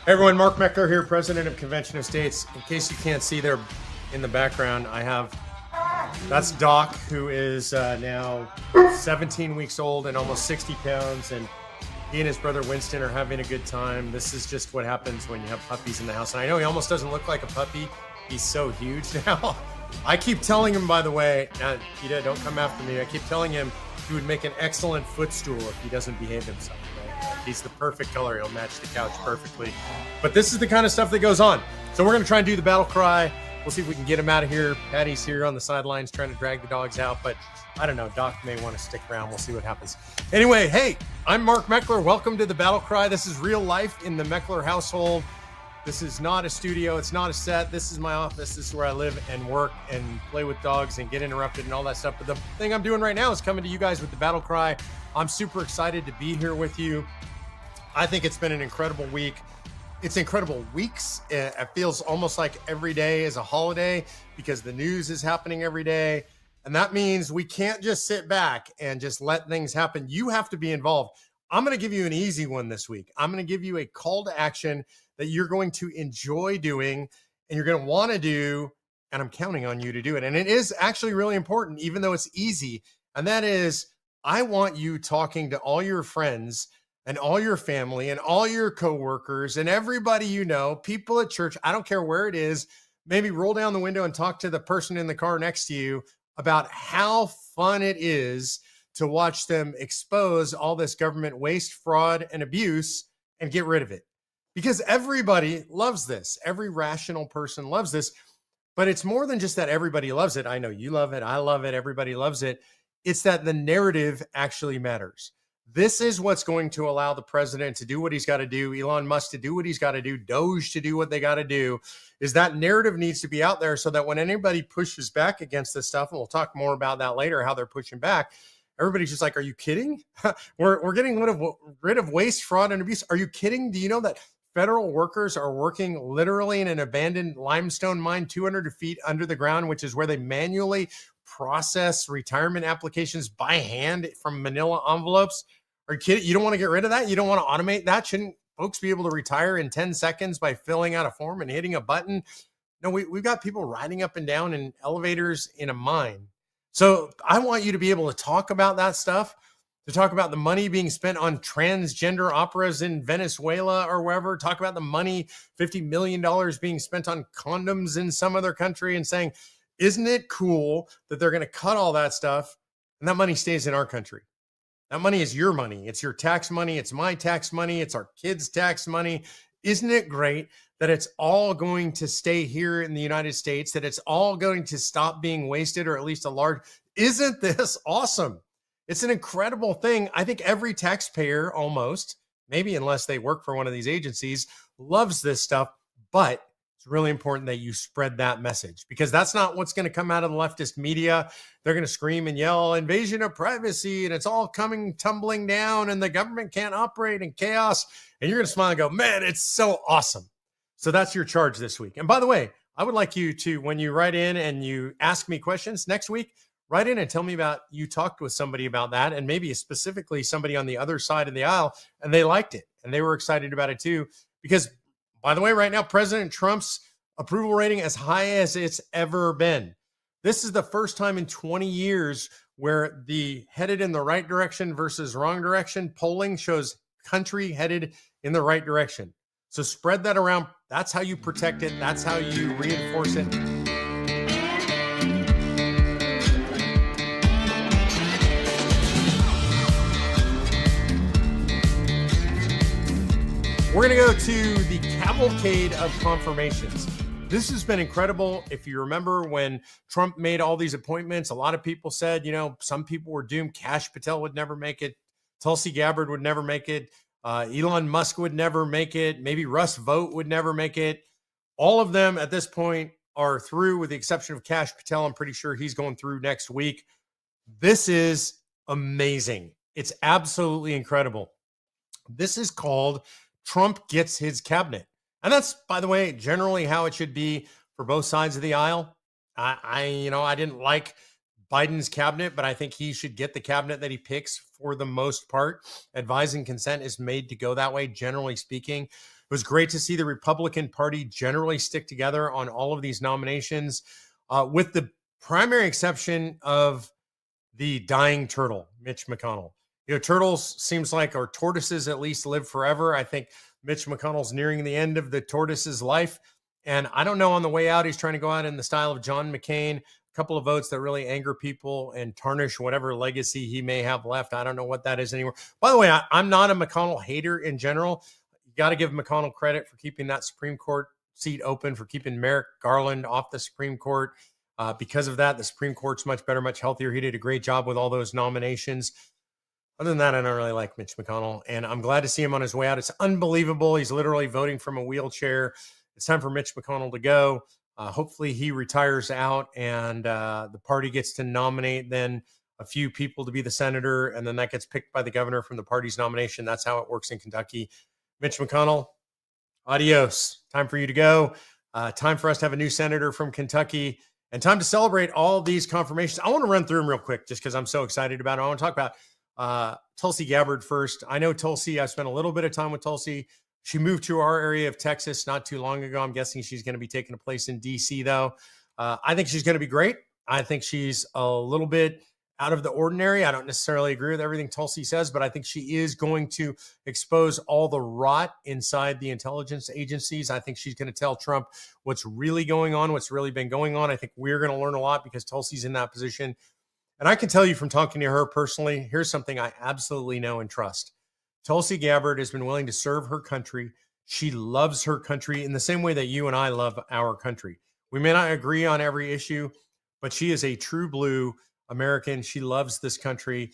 Hey everyone, Mark Meckler here, president of Convention of States. In case you can't see there in the background, that's Doc, who is now 17 weeks old and almost 60 pounds. And he and his brother Winston are having a good time. This is just what happens when you have puppies in the house. And I know he almost doesn't look like a puppy. He's so huge now. I keep telling him, by the way, Peter, don't come after me. I keep telling him he would make an excellent footstool if he doesn't behave himself. He's the perfect color. He'll match the couch perfectly. But this is the kind of stuff that goes on. So we're going to try and do the battle cry. We'll see if we can get him out of here. Patty's here on the sidelines trying to drag the dogs out. But I don't know. Doc may want to stick around. We'll see what happens. Anyway, hey, I'm Mark Meckler. Welcome to the battle cry. This is real life in the Meckler household. This is not a studio. It's not a set. This is my office. This is where I live and work and play with dogs and get interrupted and all that stuff. But the thing I'm doing right now is coming to you guys with the battle cry. I'm super excited to be here with you. I think it's been an incredible week. It's incredible weeks. It feels almost like every day is a holiday because the news is happening every day. And that means we can't just sit back and just let things happen. You have to be involved. I'm going to give you an easy one this week. I'm going to give you a call to action that you're going to enjoy doing and you're going to want to do. And I'm counting on you to do it. And it is actually really important, even though it's easy. And that is, I want you talking to all your friends and all your family and all your coworkers and everybody you know, people at church, I don't care where it is, maybe roll down the window and talk to the person in the car next to you about how fun it is to watch them expose all this government waste, fraud, and abuse and get rid of it. Because everybody loves this. Every rational person loves this. But it's more than just that everybody loves it. I know you love it. I love it. Everybody loves it. It's that the narrative actually matters. This is what's going to allow the president to do what he's got to do, Elon Musk to do what he's got to do, Doge to do what they got to do, is that narrative needs to be out there so that when anybody pushes back against this stuff, and we'll talk more about that later, how they're pushing back, everybody's just like, are you kidding? We're getting rid of waste, fraud, and abuse. Are you kidding? Do you know that federal workers are working literally in an abandoned limestone mine 200 feet under the ground, which is where they manually process retirement applications by hand from manila envelopes? Are you kidding? You don't want to get rid of that? You don't want to automate that? Shouldn't folks be able to retire in 10 seconds by filling out a form and hitting a button? No, we've got people riding up and down in elevators in a mine. So I want you to be able to talk about that stuff, to talk about the money being spent on transgender operas in Venezuela or wherever, talk about the money, $50 million being spent on condoms in some other country and saying, isn't it cool that they're going to cut all that stuff and that money stays in our country? That money is your money. It's your tax money. It's my tax money. It's our kids' tax money. Isn't it great that it's all going to stay here in the United States, that it's all going to stop being wasted, or at least a large? Isn't this awesome? It's an incredible thing. I think every taxpayer almost, maybe unless they work for one of these agencies, loves this stuff. But it's really important that you spread that message, because that's not what's going to come out of the leftist media. They're going to scream and yell, invasion of privacy, and it's all coming tumbling down, and the government can't operate in chaos. And you're going to smile and go, man, it's so awesome. So that's your charge this week. And by the way, I would like you to, when you write in and you ask me questions next week, write in and tell me about you talked with somebody about that, and maybe specifically somebody on the other side of the aisle, and they liked it and they were excited about it too. Because, by the way, right now, President Trump's approval rating as high as it's ever been. This is the first time in 20 years where the headed in the right direction versus wrong direction polling shows country headed in the right direction. So spread that around. That's how you protect it. That's how you reinforce it. We're going to go to the cavalcade of confirmations. This has been incredible. If you remember when Trump made all these appointments, a lot of people said, some people were doomed. Kash Patel would never make it. Tulsi Gabbard would never make it. Elon Musk would never make it. Maybe Russ Vought would never make it. All of them at this point are through, with the exception of Kash Patel. I'm pretty sure he's going through next week. This is amazing. It's absolutely incredible. This is called Trump gets his cabinet. And that's, by the way, generally how it should be for both sides of the aisle. I didn't like Biden's cabinet, but I think he should get the cabinet that he picks for the most part. Advise and consent is made to go that way, generally speaking. was great to see the Republican Party generally stick together on all of these nominations, with the primary exception of the dying turtle, Mitch McConnell. Turtles seems like, or tortoises at least, live forever. I think Mitch McConnell's nearing the end of the tortoise's life. And I don't know, on the way out, he's trying to go out in the style of John McCain, a couple of votes that really anger people and tarnish whatever legacy he may have left. I don't know what that is anymore. By the way, I'm not a McConnell hater in general. You got to give McConnell credit for keeping that Supreme Court seat open, for keeping Merrick Garland off the Supreme Court. Because of that, the Supreme Court's much better, much healthier. He did a great job with all those nominations. Other than that, I don't really like Mitch McConnell, and I'm glad to see him on his way out. It's unbelievable. He's literally voting from a wheelchair. It's time for Mitch McConnell to go. Hopefully he retires out, and the party gets to nominate then a few people to be the senator, and then that gets picked by the governor from the party's nomination. That's how it works in Kentucky. Mitch McConnell, adios. Time for you to go. Time for us to have a new senator from Kentucky. And time to celebrate all these confirmations. I want to run through them real quick just because I'm so excited about it. I want to talk about Tulsi Gabbard first. I know Tulsi. I spent a little bit of time with Tulsi. She moved to our area of Texas not too long ago. I'm guessing she's going to be taking a place in D.C., though. I think she's going to be great. I think she's a little bit out of the ordinary. I don't necessarily agree with everything Tulsi says, but I think she is going to expose all the rot inside the intelligence agencies. I think she's going to tell Trump what's really going on, what's really been going on. I think we're going to learn a lot because Tulsi's in that position. And I can tell you from talking to her personally, here's something I absolutely know and trust. Tulsi Gabbard has been willing to serve her country. She loves her country in the same way that you and I love our country. We may not agree on every issue, but she is a true blue American. She loves this country.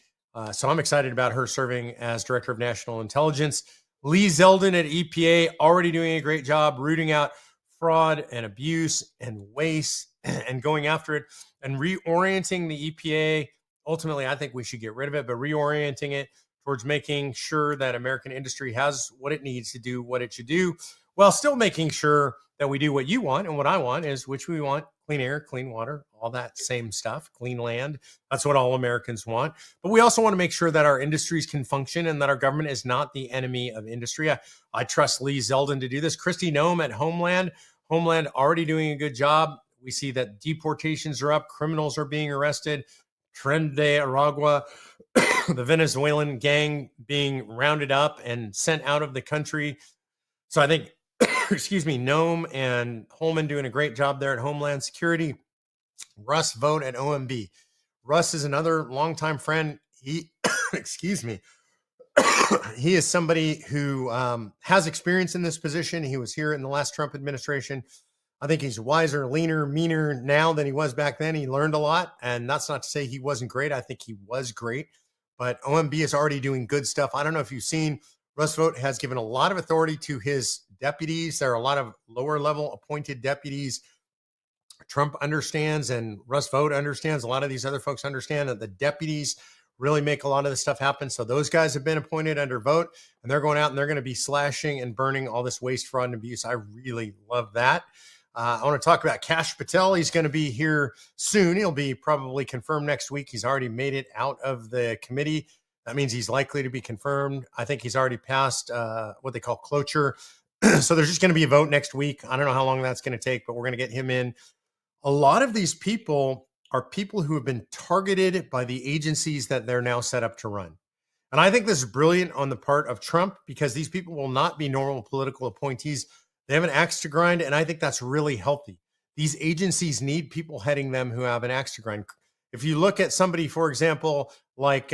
So I'm excited about her serving as Director of National Intelligence. Lee Zeldin at EPA, already doing a great job rooting out fraud and abuse and waste and going after it and reorienting the EPA. Ultimately, I think we should get rid of it, but reorienting it towards making sure that American industry has what it needs to do what it should do, while still making sure that we do what you want and what I want, is which we want: clean air, clean water, all that same stuff, clean land. That's what all Americans want. But we also want to make sure that our industries can function and that our government is not the enemy of industry. I trust Lee Zeldin to do this. Kristi Noem at Homeland already doing a good job. We see that deportations are up, criminals are being arrested. Tren de Aragua, the Venezuelan gang, being rounded up and sent out of the country. So I think, Noem and Holman doing a great job there at Homeland Security. Russ Vought at OMB. Russ is another longtime friend. He, he is somebody who has experience in this position. He was here in the last Trump administration. I think he's wiser, leaner, meaner now than he was back then. He learned a lot, and that's not to say he wasn't great. I think he was great, but OMB is already doing good stuff. I don't know if you've seen, Russ Vought has given a lot of authority to his deputies. There are a lot of lower level appointed deputies. Trump understands, and Russ Vought understands, a lot of these other folks understand that the deputies really make a lot of this stuff happen. So those guys have been appointed under Vought, and they're going out and they're going to be slashing and burning all this waste, fraud, and abuse. I really love that. I want to talk about Kash Patel. He's going to be here soon. He'll be probably confirmed next week. He's already made it out of the committee. That means he's likely to be confirmed. I think he's already passed what they call cloture. So there's just going to be a vote next week. I don't know how long that's going to take, but we're going to get him in. A lot of these people are people who have been targeted by the agencies that they're now set up to run. And I think this is brilliant on the part of Trump, because these people will not be normal political appointees. They have an axe to grind, and I think that's really healthy. These agencies need people heading them who have an axe to grind. If you look at somebody, for example, like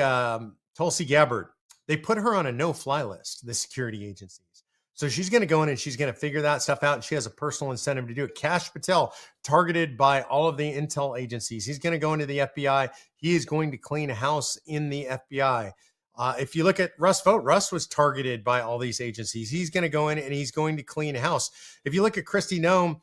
Tulsi Gabbard, they put her on a no-fly list, the security agencies. So she's going to go in and she's going to figure that stuff out, and she has a personal incentive to do it. Kash Patel, targeted by all of the intel agencies. He's going to go into the FBI. He is going to clean house in the FBI. If you look at Russ Vought, Russ was targeted by all these agencies. He's going to go in and he's going to clean house. If you look at Kristi Noem,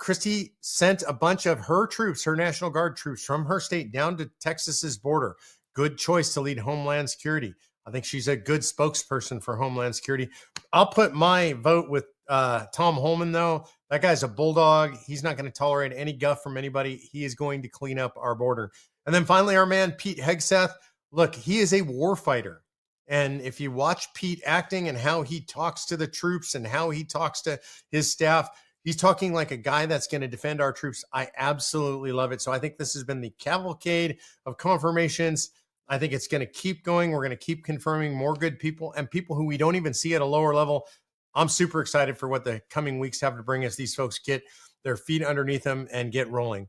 Kristi sent a bunch of her troops, her National Guard troops, from her state down to Texas's border. Good choice to lead Homeland Security. I think she's a good spokesperson for Homeland Security. I'll put my vote with Tom Holman, though. That guy's a bulldog. He's not going to tolerate any guff from anybody. He is going to clean up our border. And then finally, our man, Pete Hegseth. Look, he is a war fighter. And if you watch Pete acting and how he talks to the troops and how he talks to his staff, he's talking like a guy that's going to defend our troops. I absolutely love it. So I think this has been the cavalcade of confirmations. I think it's going to keep going. We're going to keep confirming more good people and people who we don't even see at a lower level. I'm super excited for what the coming weeks have to bring as these folks get their feet underneath them and get rolling.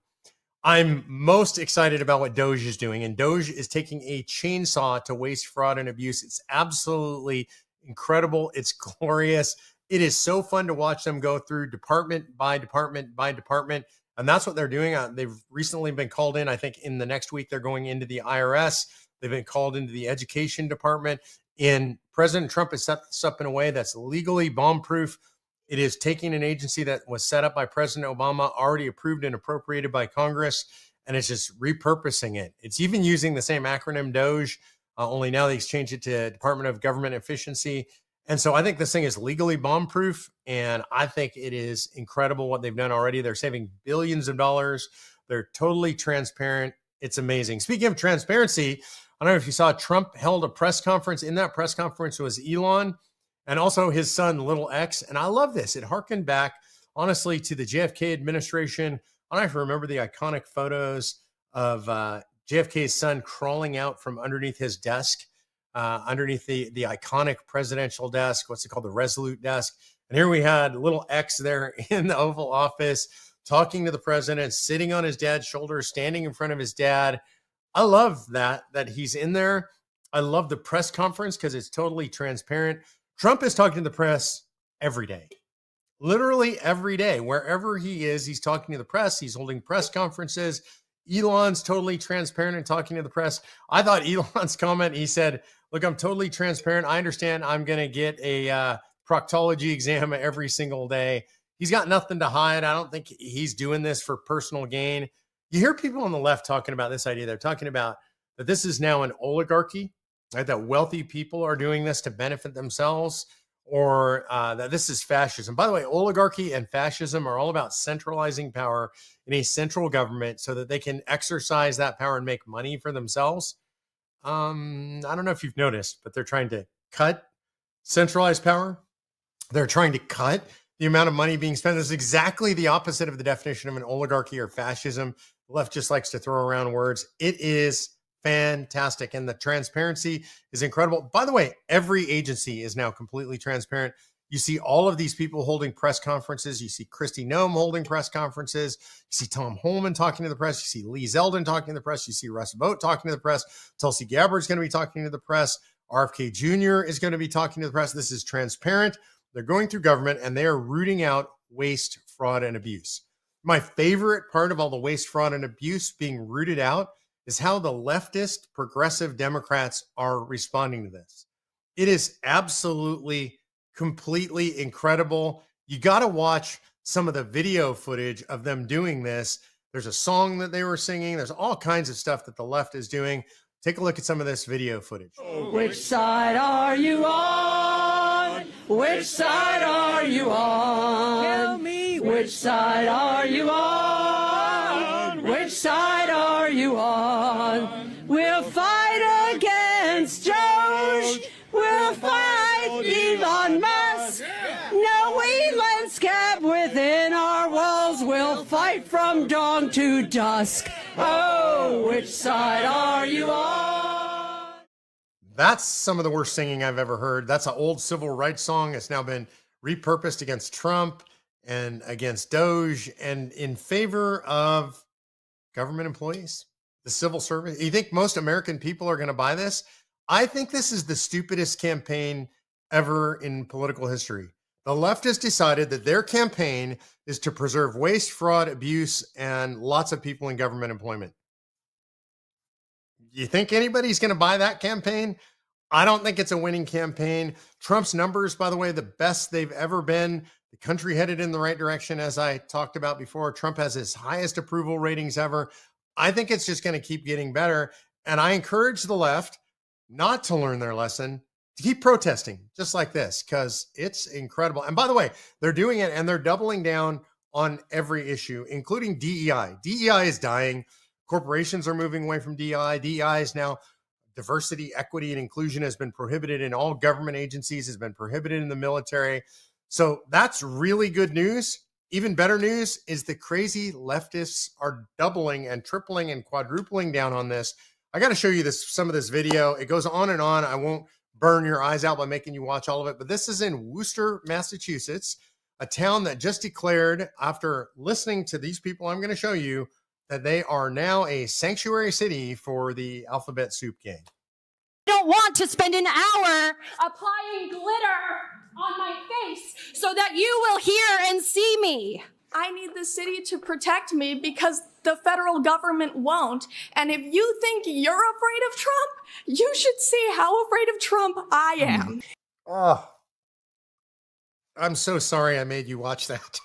I'm most excited about what Doge is doing, and Doge is taking a chainsaw to waste, fraud, and abuse. It's absolutely incredible. It's glorious. It is so fun to watch them go through department by department by department, and that's what they're doing. They've recently been called in. I think in the next week, they're going into the IRS. They've been called into the education department, and President Trump has set this up in a way that's legally bomb-proof. It is taking an agency that was set up by President Obama, already approved and appropriated by Congress, and it's just repurposing it. It's even using the same acronym Doge, only now they've changed it to Department of Government Efficiency. And so I think this thing is legally bomb-proof, and I think it is incredible what they've done already. They're saving billions of dollars. They're totally transparent. It's amazing. Speaking of transparency, I don't know if you saw, Trump held a press conference. In that press conference was Elon and also his son, Little X. And I love this. It harkened back, honestly, to the JFK administration. I don't know if you remember the iconic photos of JFK's son crawling out from underneath his desk, underneath the iconic presidential desk. What's it called? The Resolute desk. And here we had Little X there in the Oval Office talking to the president, sitting on his dad's shoulder, standing in front of his dad. I love that he's in there. I love the press conference because it's totally transparent. Trump is talking to the press every day, literally every day. Wherever he is, he's talking to the press. He's holding press conferences. Elon's totally transparent and talking to the press. I thought Elon's comment, he said, look, I'm totally transparent. I understand I'm going to get a proctology exam every single day. He's got nothing to hide. I don't think he's doing this for personal gain. You hear people on the left talking about this idea. They're talking about that this is now an oligarchy, right? That wealthy people are doing this to benefit themselves, or that this is fascism. By the way, oligarchy and fascism are all about centralizing power in a central government so that they can exercise that power and make money for themselves. I don't know if you've noticed, but they're trying to cut centralized power. They're trying to cut the amount of money being spent. Is exactly the opposite of the definition of an oligarchy or fascism. The left just likes to throw around words. It is fantastic. And the transparency is incredible. By the way, every agency is now completely transparent. You see all of these people holding press conferences. You see Kristi Noem holding press conferences. You see Tom Homan talking to the press. You see Lee Zeldin talking to the press. You see Russ Vought talking to the press. Tulsi Gabbard is going to be talking to the press. RFK Jr. is going to be talking to the press. This is transparent. They're going through government and they are rooting out waste, fraud, and abuse. My favorite part of all the waste, fraud, and abuse being rooted out is how the leftist progressive Democrats are responding to this. It is absolutely, completely incredible. You got to watch some of the video footage of them doing this. There's a song that they were singing. There's all kinds of stuff that the left is doing. Take a look at some of this video footage. Which side are you on? Which side are you on? Tell me. Which side are you on? Which side are you on? We'll fight against Doge. We'll fight Elon Musk. No Elon scab within our walls. We'll fight from dawn to dusk. Oh, which side are you on? That's some of the worst singing I've ever heard. That's an old civil rights song. It's now been repurposed against Trump and against Doge and in favor of government employees, the civil service. You think most American people are going to buy this? I think this is the stupidest campaign ever in political history. The left has decided that their campaign is to preserve waste, fraud, abuse, and lots of people in government employment. You think anybody's going to buy that campaign? I don't think it's a winning campaign. Trump's numbers, by the way, the best they've ever been. The country headed in the right direction, as I talked about before. Trump has his highest approval ratings ever. I think it's just going to keep getting better. And I encourage the left not to learn their lesson, to keep protesting just like this, because it's incredible. And by the way, they're doing it and they're doubling down on every issue, including DEI. DEI is dying. Corporations are moving away from DEI. DEI is now diversity, equity, and inclusion has been prohibited in all government agencies, has been prohibited in the military. So that's really good news. Even better news is the crazy leftists are doubling and tripling and quadrupling down on this. I got to show you some of this video. It goes on and on. I won't burn your eyes out by making you watch all of it, but this is in Worcester, Massachusetts, a town that just declared, after listening to these people I'm going to show you, that they are now a sanctuary city for the alphabet soup gang. I don't want to spend an hour applying glitter on my face so that you will hear and see me. I need the city to protect me because the federal government won't. And if you think you're afraid of Trump, you should see how afraid of Trump I am. Oh, I'm so sorry I made you watch that.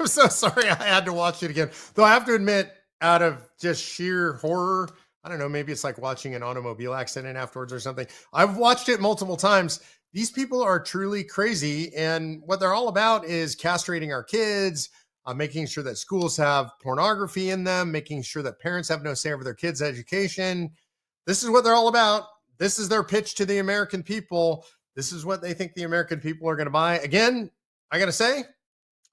I'm so sorry I had to watch it again. Though I have to admit, out of just sheer horror, I don't know, maybe it's like watching an automobile accident afterwards or something. I've watched it multiple times. These people are truly crazy. And what they're all about is castrating our kids, making sure that schools have pornography in them, making sure that parents have no say over their kids' education. This is what they're all about. This is their pitch to the American people. This is what they think the American people are going to buy. Again, I got to say,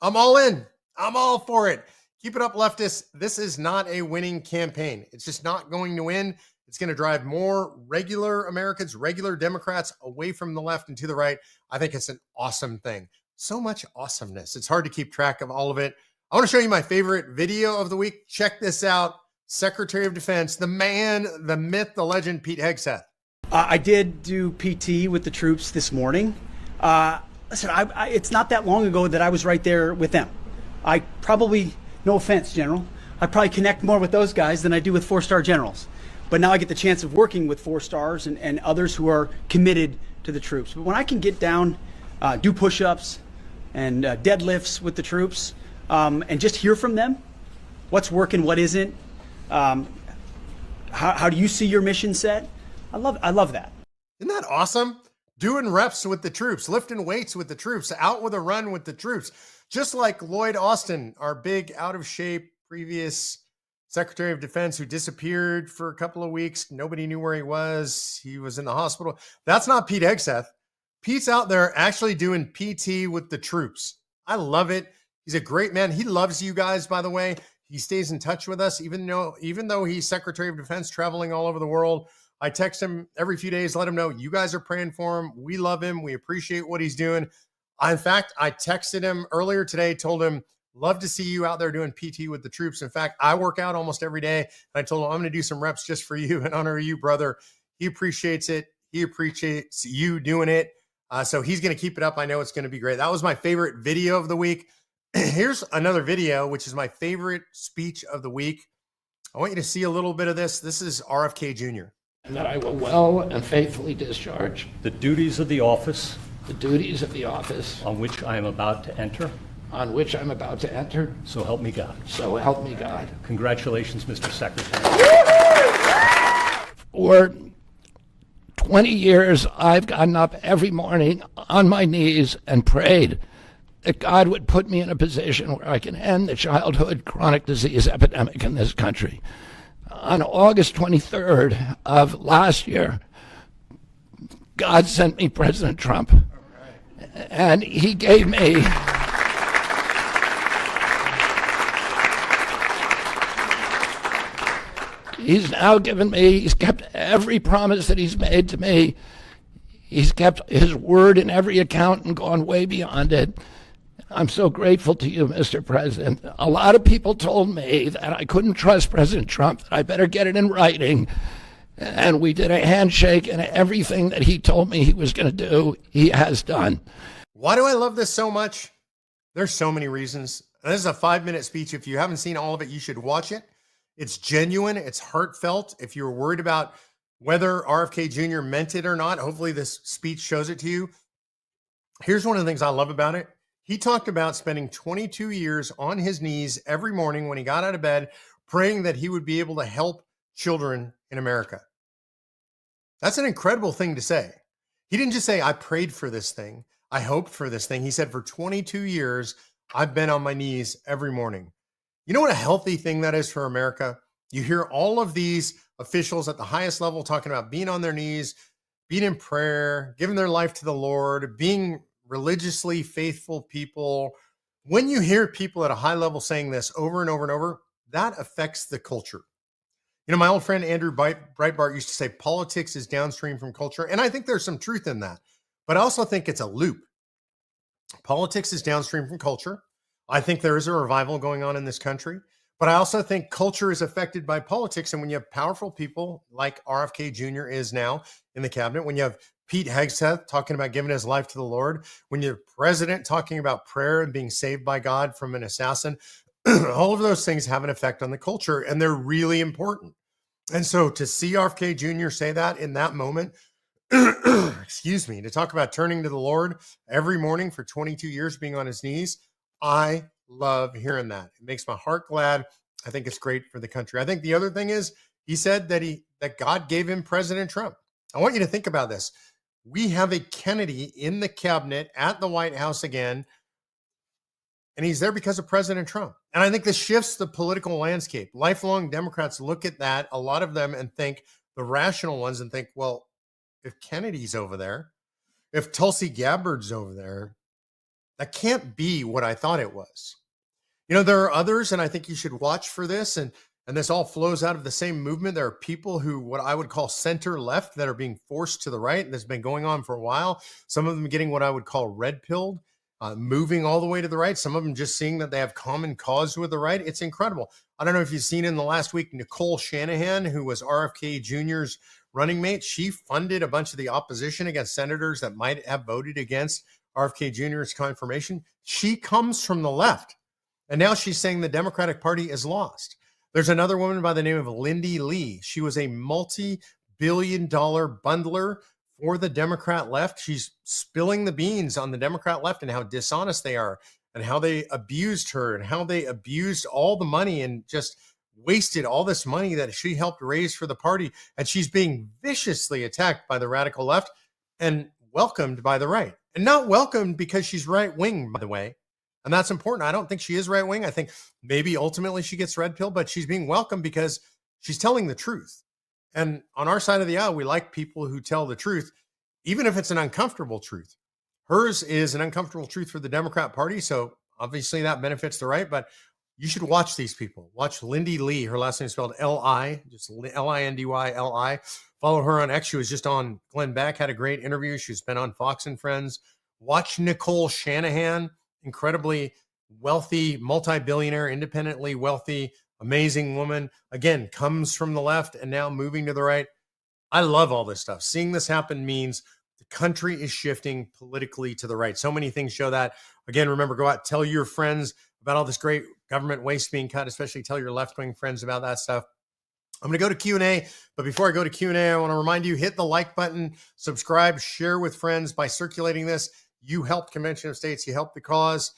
I'm all in. I'm all for it. Keep it up, leftists. This is not a winning campaign. It's just not going to win. It's going to drive more regular Americans, regular Democrats away from the left and to the right. I think it's an awesome thing. So much awesomeness. It's hard to keep track of all of it. I want to show you my favorite video of the week. Check this out. Secretary of Defense, the man, the myth, the legend, Pete Hegseth. I did do PT with the troops this morning. Listen, it's not that long ago that I was right there with them. I probably, no offense, General, I probably connect more with those guys than I do with four-star generals. But now I get the chance of working with four stars and others who are committed to the troops. But when I can get down, do push-ups and deadlifts with the troops, and just hear from them, what's working, what isn't, how do you see your mission set? I love that. Isn't that awesome? Doing reps with the troops, lifting weights with the troops, out with a run with the troops. Just like Lloyd Austin, our big out of shape previous Secretary of Defense who disappeared for a couple of weeks. Nobody knew where he was. He was in the hospital. That's not Pete Hegseth. Pete's out there actually doing PT with the troops. I love it. He's a great man. He loves you guys, by the way. He stays in touch with us, even though he's Secretary of Defense traveling all over the world. I text him every few days, let him know you guys are praying for him. We love him. We appreciate what he's doing. In fact, I texted him earlier today, told him, love to see you out there doing PT with the troops. In fact, I work out almost every day. And I told him I'm going to do some reps just for you and honor you, brother. He appreciates it. He appreciates you doing it. So he's going to keep it up. I know it's going to be great. That was my favorite video of the week. Here's another video, which is my favorite speech of the week. I want you to see a little bit of this. This is RFK Jr. And that I will well and faithfully discharge the duties of the office on which I am about to enter. So help me God. So help me God. Congratulations, Mr. Secretary. For 20 years, I've gotten up every morning on my knees and prayed that God would put me in a position where I can end the childhood chronic disease epidemic in this country. On August 23rd of last year, God sent me President Trump. And he gave me he's kept every promise that he's made to me. He's kept his word in every account and gone way beyond it. I'm so grateful to you, Mr. President. A lot of people told me that I couldn't trust President Trump, that I better get it in writing. And we did a handshake, and everything that he told me he was going to do, he has done. Why do I love this so much? There's so many reasons. This is a 5-minute speech. If you haven't seen all of it, you should watch it. It's genuine. It's heartfelt. If you're worried about whether RFK Jr. meant it or not, hopefully this speech shows it to you. Here's one of the things I love about it. He talked about spending 22 years on his knees every morning when he got out of bed, praying that he would be able to help children in America. That's an incredible thing to say. He didn't just say, I prayed for this thing. I hoped for this thing. He said, for 22 years, I've been on my knees every morning. You know what a healthy thing that is for America? You hear all of these officials at the highest level talking about being on their knees, being in prayer, giving their life to the Lord, being religiously faithful people. When you hear people at a high level saying this over and over and over, that affects the culture. You know, my old friend Andrew Breitbart used to say politics is downstream from culture. And I think there's some truth in that. But I also think it's a loop. Politics is downstream from culture. I think there is a revival going on in this country. But I also think culture is affected by politics. And when you have powerful people like RFK Jr. is now in the cabinet, when you have Pete Hegseth talking about giving his life to the Lord, when you have president talking about prayer and being saved by God from an assassin, all of those things have an effect on the culture, and they're really important. And so to see RFK Jr. say that in that moment, excuse me, to talk about turning to the Lord every morning for 22 years, being on his knees, I love hearing that. It makes my heart glad. I think it's great for the country. I think the other thing is he said that God gave him President Trump. I want you to think about this. We have a Kennedy in the cabinet at the White House again, and he's there because of President Trump. And I think this shifts the political landscape. Lifelong Democrats look at that, a lot of them, and think, the rational ones, and think, well, if Kennedy's over there, if Tulsi Gabbard's over there, that can't be what I thought it was. You know, there are others, and I think you should watch for this, and this all flows out of the same movement. There are people who, what I would call center left, that are being forced to the right, and this has been going on for a while. Some of them getting what I would call red-pilled, moving all the way to the right. Some of them just seeing that they have common cause with the right. It's incredible. I don't know if you've seen in the last week, Nicole Shanahan, who was RFK Jr.'s running mate, she funded a bunch of the opposition against senators that might have voted against RFK Jr.'s confirmation. She comes from the left. And now she's saying the Democratic Party is lost. There's another woman by the name of Lindy Lee. She was a multi-billion-dollar bundler for the Democrat left. She's spilling the beans on the Democrat left and how dishonest they are and how they abused her and how they abused all the money and just wasted all this money that she helped raise for the party. And she's being viciously attacked by the radical left and welcomed by the right. And not welcomed because she's right-wing, by the way. And that's important. I don't think she is right-wing. I think maybe ultimately she gets red pill, but she's being welcomed because she's telling the truth. And on our side of the aisle, we like people who tell the truth, even if it's an uncomfortable truth. Hers is an uncomfortable truth for the Democrat Party. So obviously that benefits the right, but you should watch these people. Watch Lindy Lee. Her last name is spelled L-I, just L-I-N-D-Y-L-I. Follow her on X. She was just on Glenn Beck, had a great interview. She's been on Fox and Friends. Watch Nicole Shanahan, incredibly wealthy, multi-billionaire, independently wealthy, amazing woman. Again, comes from the left and now moving to the right. I love all this stuff. Seeing this happen means the country is shifting politically to the right. So many things show that. Again, remember, go out, tell your friends about all this great government waste being cut, especially tell your left-wing friends about that stuff. I'm going to go to Q&A, but before I go to Q&A, I want to remind you, hit the like button, subscribe, share with friends. By circulating this, you help Convention of States, you help the cause.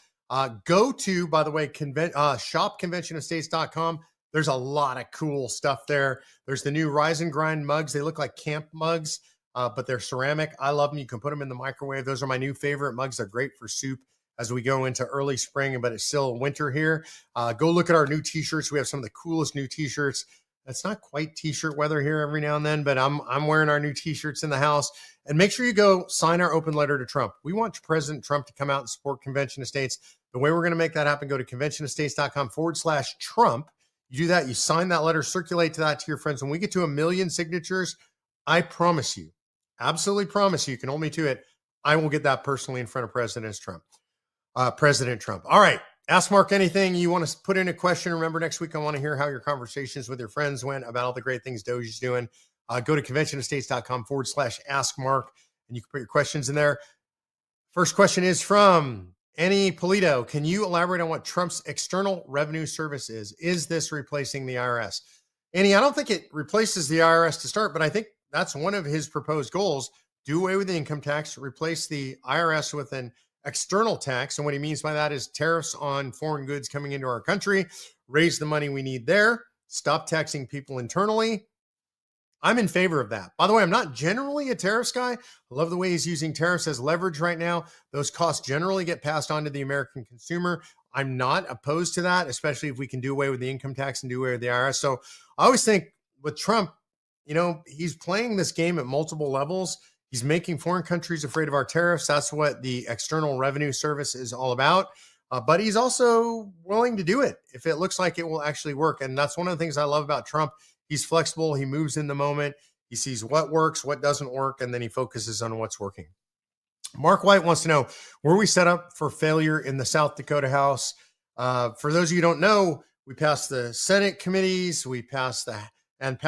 Go to, by the way, shopconventionofstates.com. There's a lot of cool stuff there. There's the new Rise and Grind mugs. They look like camp mugs, but they're ceramic. I love them. You can put them in the microwave. Those are my new favorite mugs. They're great for soup as we go into early spring, but it's still winter here. Go look at our new t-shirts. We have some of the coolest new t-shirts. It's not quite t-shirt weather here every now and then, but I'm wearing our new t-shirts in the house. And make sure you go sign our open letter to Trump. We want President Trump to come out and support Convention of States. The way we're going to make that happen, go to conventionofstates.com/Trump. You do that, you sign that letter, circulate that to your friends. When we get to 1 million signatures, I promise you, absolutely promise you can hold me to it, I will get that personally in front of President Trump. All right. Ask Mark anything you want to put in a question. Remember, next week, I want to hear how your conversations with your friends went about all the great things Doge's doing. Go to conventionofstates.com/Ask Mark, and you can put your questions in there. First question is from Annie Polito. Can you elaborate on what Trump's external revenue service is? Is this replacing the IRS? Annie, I don't think it replaces the IRS to start, but I think that's one of his proposed goals. Do away with the income tax, replace the IRS with an external tax. And what he means by that is tariffs on foreign goods coming into our country, raise the money we need there, stop taxing people internally. I'm in favor of that. By the way, I'm not generally a tariffs guy. I love the way he's using tariffs as leverage right now. Those costs generally get passed on to the American consumer. I'm not opposed to that, especially if we can do away with the income tax and do away with the IRS. So I always think with Trump, he's playing this game at multiple levels. He's making foreign countries afraid of our tariffs. That's what the External Revenue Service is all about. But he's also willing to do it if it looks like it will actually work. And that's one of the things I love about Trump. He's flexible. He moves in the moment. He sees what works, what doesn't work, and then he focuses on what's working. Mark White wants to know, were we set up for failure in the South Dakota House? For those of you who don't know, we passed the Senate committees. We passed the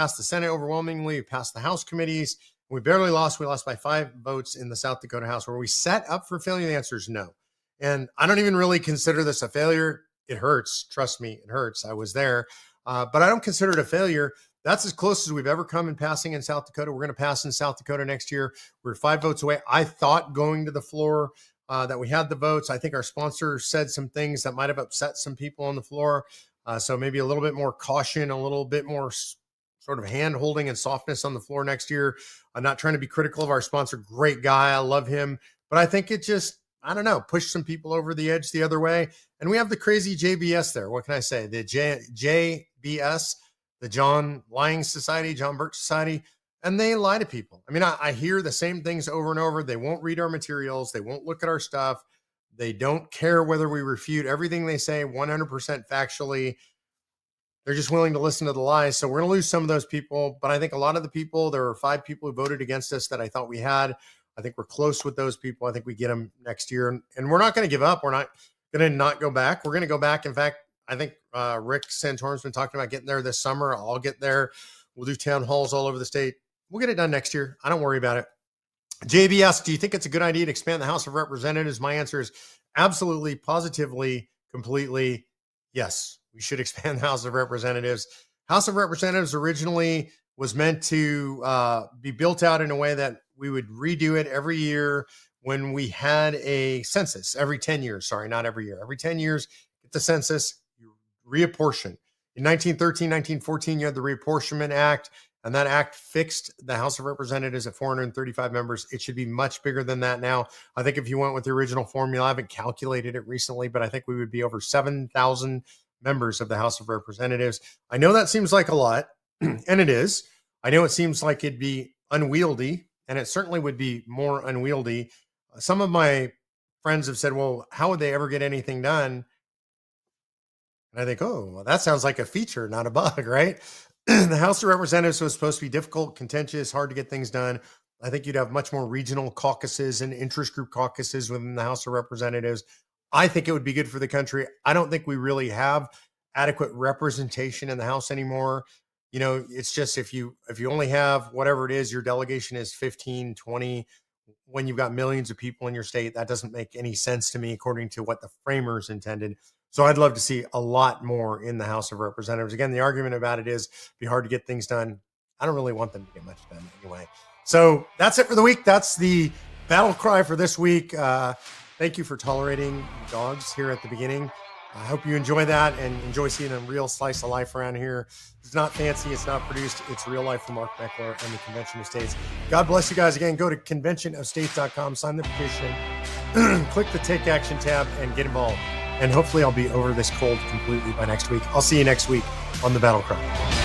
Senate overwhelmingly. We passed the House committees. We barely lost. We lost by 5 votes in the South Dakota House. Were we set up for failure? The answer is no. And I don't even really consider this a failure. It hurts. Trust me, it hurts. I was there. But I don't consider it a failure. That's as close as we've ever come in passing in South Dakota. We're going to pass in South Dakota next year. We're 5 votes away. I thought going to the floor that we had the votes. I think our sponsor said some things that might have upset some people on the floor. So maybe a little bit more caution, a little bit more sort of hand holding and softness on the floor next year. I'm not trying to be critical of our sponsor. Great guy. I love him. But I think it just, I don't know, pushed some people over the edge the other way. And we have the crazy JBS there. What can I say? The JBS, the John Lying Society, John Birch Society, and they lie to people. I mean, I hear the same things over and over. They won't read our materials. They won't look at our stuff. They don't care whether we refute everything they say 100% factually. They're just willing to listen to the lies. So we're going to lose some of those people. But I think a lot of the people, there were 5 people who voted against us that I thought we had. I think we're close with those people. I think we get them next year. And we're not going to give up. We're not going to not go back. We're going to go back. In fact, I think Rick Santorum's been talking about getting there this summer. I'll get there. We'll do town halls all over the state. We'll get it done next year. I don't worry about it. JBS, do you think it's a good idea to expand the House of Representatives? My answer is absolutely, positively, completely yes. We should expand the House of Representatives. House of Representatives originally was meant to be built out in a way that we would redo it every year when we had a census, every 10 years. Sorry, not every year. Every 10 years, get the census, you reapportion. In 1913, 1914, you had the Reapportionment Act, and that act fixed the House of Representatives at 435 members. It should be much bigger than that now. I think if you went with the original formula, I haven't calculated it recently, but I think we would be over 7,000 members of the House of Representatives. I know that seems like a lot, and it is. I know it seems like it'd be unwieldy, and it certainly would be more unwieldy. Some of my friends have said, well, how would they ever get anything done? And I think, oh, well, that sounds like a feature, not a bug, right? The House of Representatives was supposed to be difficult, contentious, hard to get things done. I think you'd have much more regional caucuses and interest group caucuses within the House of Representatives. I think it would be good for the country. I don't think we really have adequate representation in the House anymore. You know, it's just if you only have whatever it is, your delegation is 15, 20, when you've got millions of people in your state, that doesn't make any sense to me according to what the framers intended. So I'd love to see a lot more in the House of Representatives. Again, the argument about it is it'd be hard to get things done. I don't really want them to get much done anyway. So that's it for the week. That's the battle cry for this week. Thank you for tolerating dogs here at the beginning. I hope you enjoy that and enjoy seeing a real slice of life around here. It's not fancy. It's not produced. It's real life from Mark Meckler and the Convention of States. God bless you guys. Again, go to conventionofstates.com, sign the petition, click the Take Action tab, and get involved. And hopefully I'll be over this cold completely by next week. I'll see you next week on the Battle Cry.